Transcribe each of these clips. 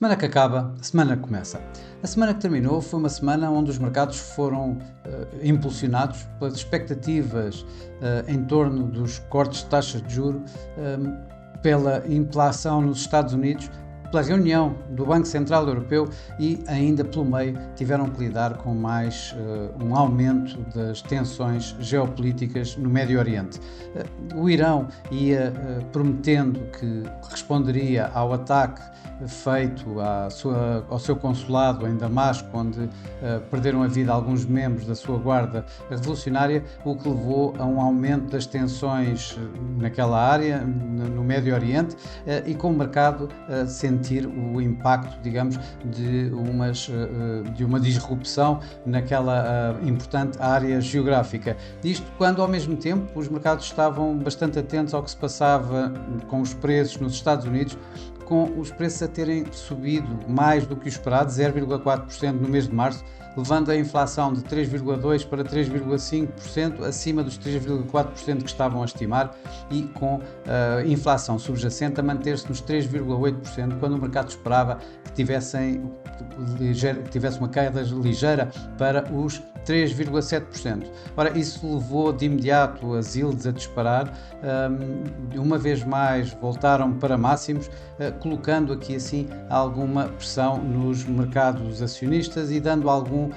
Semana que acaba, a semana que começa. A semana que terminou foi uma semana onde os mercados foram impulsionados pelas expectativas em torno dos cortes de taxas de juros, pela inflação nos Estados Unidos, pela reunião do Banco Central Europeu e ainda pelo meio tiveram que lidar com mais um aumento das tensões geopolíticas no Médio Oriente. O Irão ia prometendo que responderia ao ataque feito ao seu consulado em Damasco, onde perderam a vida alguns membros da sua guarda revolucionária, o que levou a um aumento das tensões naquela área, no Médio Oriente, e com o mercado sentir o impacto, digamos, de uma disrupção naquela importante área geográfica. Isto quando, ao mesmo tempo, os mercados estavam bastante atentos ao que se passava com os preços nos Estados Unidos, com os preços a terem subido mais do que o esperado, 0,4% no mês de março, levando a inflação de 3,2% para 3,5%, acima dos 3,4% que estavam a estimar, e com a inflação subjacente a manter-se nos 3,8%, quando o mercado esperava que tivesse uma queda ligeira para os 3,7%. Ora, isso levou de imediato as yields a disparar, uma vez mais voltaram para máximos, colocando aqui assim alguma pressão nos mercados acionistas e dando algum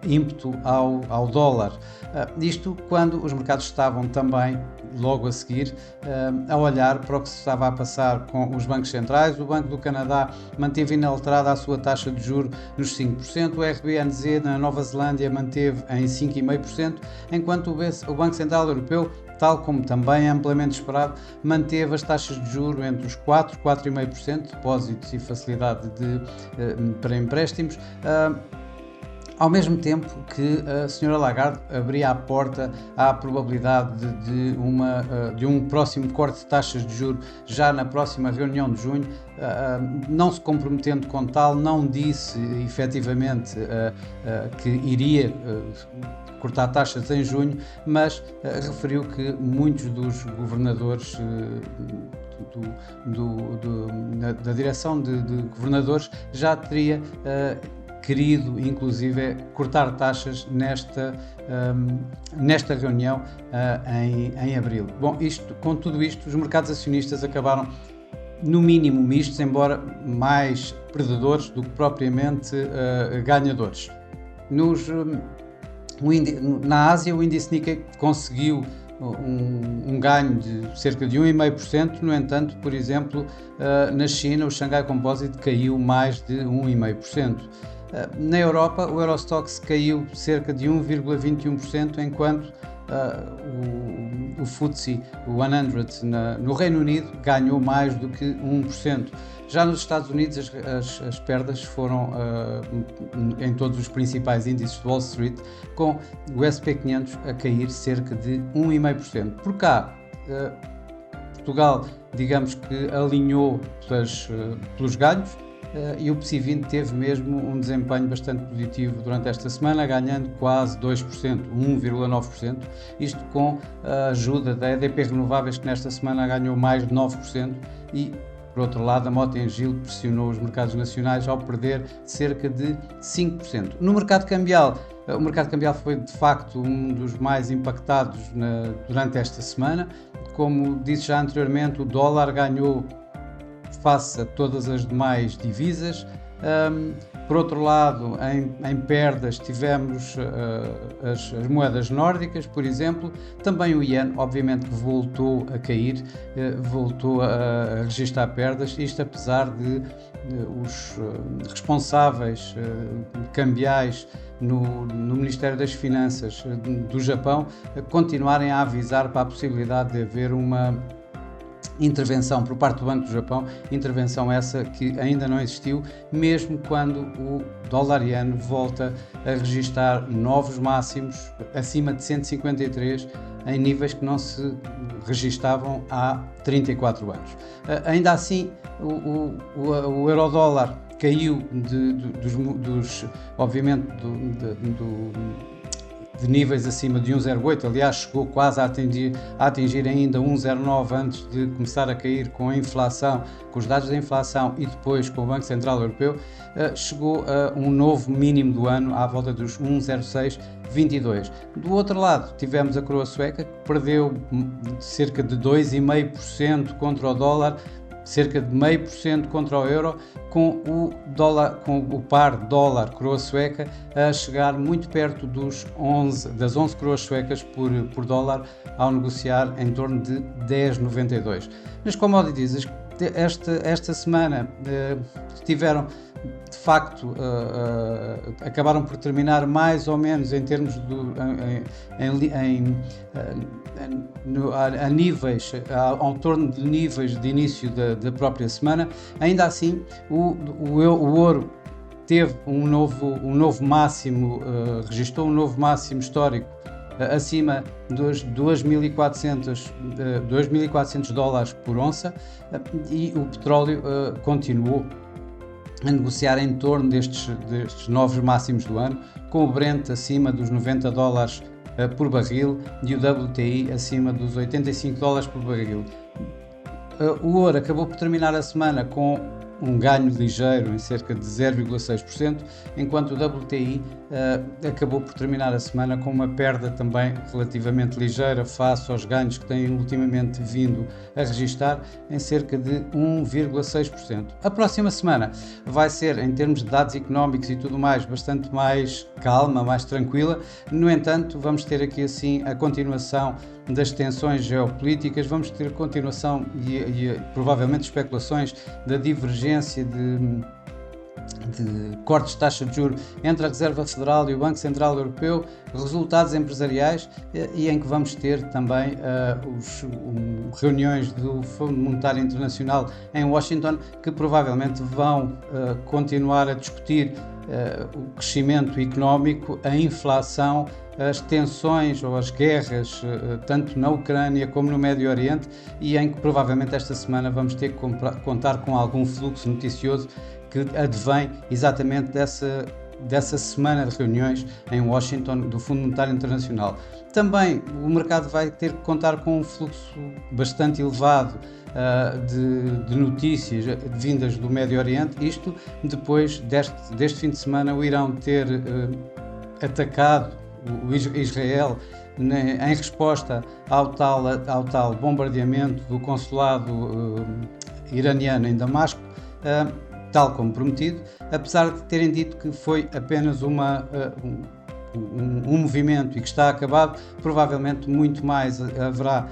ímpeto ao dólar. Isto quando os mercados estavam também, logo a seguir, a olhar para o que se estava a passar com os bancos centrais. O Banco do Canadá manteve inalterada a sua taxa de juros nos 5%, o RBNZ na Nova Zelândia manteve em 5,5%, enquanto o Banco Central Europeu, tal como também é amplamente esperado, manteve as taxas de juros entre os 4% e 4,5%, depósitos e facilidade para empréstimos, ao mesmo tempo que a Sra. Lagarde abria a porta à probabilidade de um próximo corte de taxas de juros já na próxima reunião de junho, não se comprometendo com tal, não disse efetivamente que iria cortar taxas em junho, mas referiu que muitos dos governadores da direção de governadores já teria querido, inclusive, cortar taxas nesta reunião em abril. Bom, com tudo isto, os mercados acionistas acabaram, no mínimo, mistos, embora mais perdedores do que propriamente ganhadores. Na Ásia, o índice Nikkei conseguiu um ganho de cerca de 1,5%, no entanto, por exemplo, na China, o Xangai Composite caiu mais de 1,5%. Na Europa, o Eurostoxx caiu cerca de 1,21%, enquanto o FTSE 100 no Reino Unido ganhou mais do que 1%. Já nos Estados Unidos as perdas foram em todos os principais índices de Wall Street, com o S&P 500 a cair cerca de 1,5%. Por cá, Portugal, digamos que alinhou pelos ganhos, e o PSI 20 teve mesmo um desempenho bastante positivo durante esta semana, ganhando quase 2%, 1,9%, isto com a ajuda da EDP Renováveis, que nesta semana ganhou mais de 9%, e por outro lado a Mota-Engil pressionou os mercados nacionais ao perder cerca de 5%. No mercado cambial, o mercado cambial foi de facto um dos mais impactados durante esta semana. Como disse já anteriormente, o dólar ganhou face a todas as demais divisas. Por outro lado, em perdas tivemos as moedas nórdicas, por exemplo, também o iene, obviamente que voltou a cair, voltou a registrar perdas, isto apesar de os responsáveis cambiais no Ministério das Finanças do Japão continuarem a avisar para a possibilidade de haver uma intervenção por parte do Banco do Japão, intervenção essa que ainda não existiu, mesmo quando o dólar-iene volta a registrar novos máximos acima de 153, em níveis que não se registavam há 34 anos. Ainda assim, o euro-dólar caiu obviamente de níveis acima de 1,08, aliás chegou quase a atingir ainda 1,09 antes de começar a cair com a inflação, com os dados da inflação e depois com o Banco Central Europeu, chegou a um novo mínimo do ano à volta dos 1,0622. Do outro lado tivemos a coroa sueca, que perdeu cerca de 2,5% contra o dólar, cerca de 0,5% contra o euro, com o par dólar-coroa sueca a chegar muito perto das 11 coroas suecas por dólar, ao negociar em torno de 10,92. Nas commodities, esta semana tiveram, de facto, acabaram por terminar mais ou menos em termos a níveis, ao torno de níveis de início da própria semana. Ainda assim, o ouro teve um novo máximo, registrou um novo máximo histórico acima dos 2.400 dólares por onça, e o petróleo continuou a negociar em torno destes novos máximos do ano, com o Brent acima dos 90 dólares por barril e o WTI acima dos 85 dólares por barril. O ouro acabou por terminar a semana com um ganho ligeiro em cerca de 0,6%, enquanto o WTI acabou por terminar a semana com uma perda também relativamente ligeira face aos ganhos que têm ultimamente vindo a registar, em cerca de 1,6%. A próxima semana vai ser, em termos de dados económicos e tudo mais, bastante mais calma, mais tranquila. No entanto, vamos ter aqui assim a continuação das tensões geopolíticas, vamos ter continuação e provavelmente especulações da divergência de cortes de taxa de juros entre a Reserva Federal e o Banco Central Europeu, resultados empresariais, e em que vamos ter também reuniões do Fundo Monetário Internacional em Washington, que provavelmente vão continuar a discutir o crescimento económico, a inflação, as tensões ou as guerras, tanto na Ucrânia como no Médio Oriente, e em que provavelmente esta semana vamos ter que contar com algum fluxo noticioso que advém exatamente dessa semana de reuniões em Washington do Fundo Monetário Internacional. Também o mercado vai ter que contar com um fluxo bastante elevado de notícias vindas do Médio Oriente, isto depois deste fim de semana o Irão ter atacado o Israel em resposta ao tal bombardeamento do consulado iraniano em Damasco, tal como prometido, apesar de terem dito que foi apenas um movimento e que está acabado. Provavelmente muito mais haverá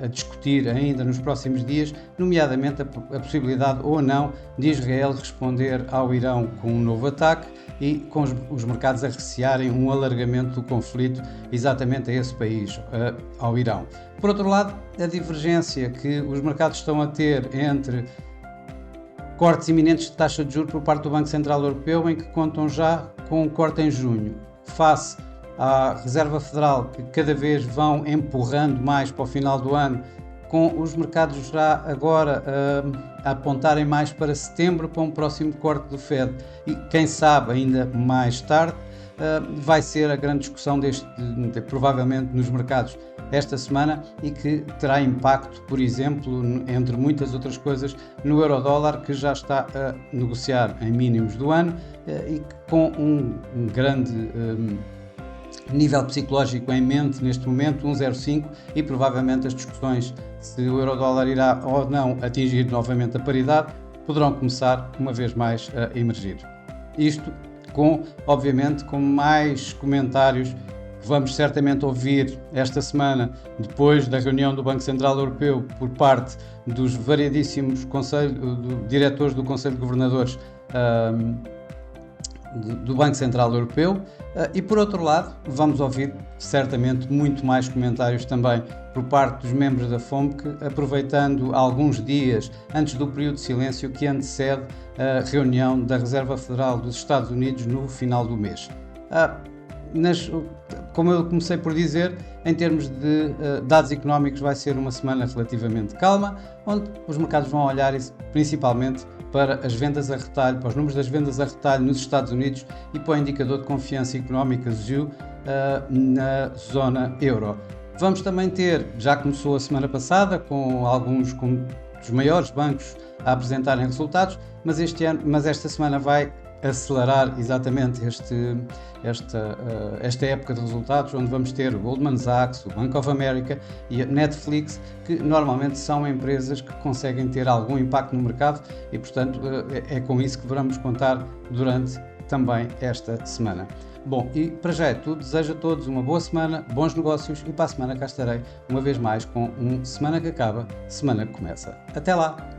a discutir ainda nos próximos dias, nomeadamente a possibilidade ou não de Israel responder ao Irão com um novo ataque, e com os mercados a recearem um alargamento do conflito exatamente a esse país, ao Irão. Por outro lado, a divergência que os mercados estão a ter entre cortes iminentes de taxa de juros por parte do Banco Central Europeu, em que contam já com um corte em junho, face à Reserva Federal, que cada vez vão empurrando mais para o final do ano, com os mercados já agora a apontarem mais para setembro, para um próximo corte do Fed, e quem sabe ainda mais tarde, vai ser a grande discussão provavelmente nos mercados esta semana, e que terá impacto, por exemplo, entre muitas outras coisas, no euro-dólar, que já está a negociar em mínimos do ano e com um grande nível psicológico em mente neste momento, 1,05, e provavelmente as discussões se o euro-dólar irá ou não atingir novamente a paridade poderão começar uma vez mais a emergir. Isto obviamente com mais comentários que vamos certamente ouvir esta semana, depois da reunião do Banco Central Europeu, por parte dos variadíssimos diretores do Conselho de Governadores do Banco Central Europeu, e por outro lado vamos ouvir certamente muito mais comentários também por parte dos membros da FOMC, aproveitando alguns dias antes do período de silêncio que antecede a reunião da Reserva Federal dos Estados Unidos no final do mês. Como eu comecei por dizer, em termos de dados económicos, vai ser uma semana relativamente calma, onde os mercados vão olhar principalmente para as vendas a retalho, para os números das vendas a retalho nos Estados Unidos e para o indicador de confiança económica ZEW, na zona euro. Vamos também ter, já começou a semana passada, com alguns dos maiores bancos a apresentarem resultados, mas esta semana vai acelerar exatamente esta época de resultados, onde vamos ter o Goldman Sachs, o Bank of America e a Netflix, que normalmente são empresas que conseguem ter algum impacto no mercado e, portanto, é com isso que vamos contar durante também esta semana. Bom, e para já é tudo. Desejo a todos uma boa semana, bons negócios e para a semana cá estarei uma vez mais com Semana que Acaba, Semana que Começa. Até lá!